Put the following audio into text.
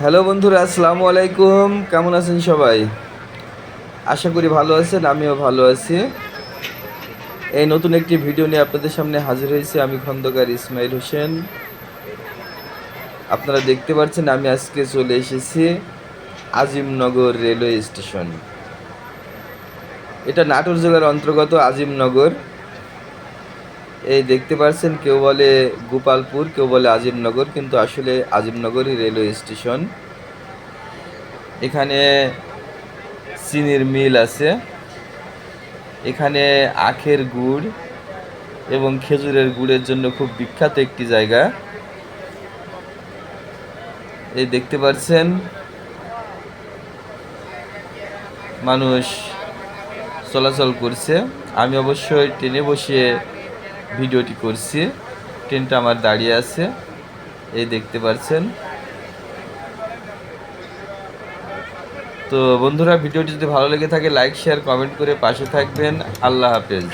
Hello বন্ধুরা, আসসালামু আলাইকুম। কেমন আছেন সবাই? আশা করি ভালো আছেন, আমিও ভালো আছি। এই নতুন একটি ভিডিও নিয়ে আপনাদের সামনে হাজির হয়েছি আমি খন্দকার ইসমাইল হোসেন। আপনারা দেখতে পাচ্ছেন আমি আজকে চলে এসেছি আজিমনগর রেলওয়ে স্টেশন। এটা নাটোর জেলার অন্তর্গত আজিমনগর। এই দেখতে পাচ্ছেন, কেউ বলে গোপালপুর, কেউ বলে আজিমনগর, কিন্তু আসলে আজিমনগরই রেলওয়ে স্টেশন। এখানে চিনির মিল আছে, এখানে আখের গুড় এবং খেজুরের গুড়ের জন্য খুব বিখ্যাত একটি জায়গা। এই দেখতে পাচ্ছেন মানুষ চলাচল করছে। আমি অবশ্যই ট্রেনে বসে ভিডিওটি করছি। ট্রেনটা আমার দাঁড়িয়ে আছে, এই দেখতে পাচ্ছেন। তো বন্ধুরা, ভিডিওটি যদি ভালো লেগে থাকে লাইক শেয়ার কমেন্ট করে পাশে থাকবেন। আল্লাহ হাফেজ।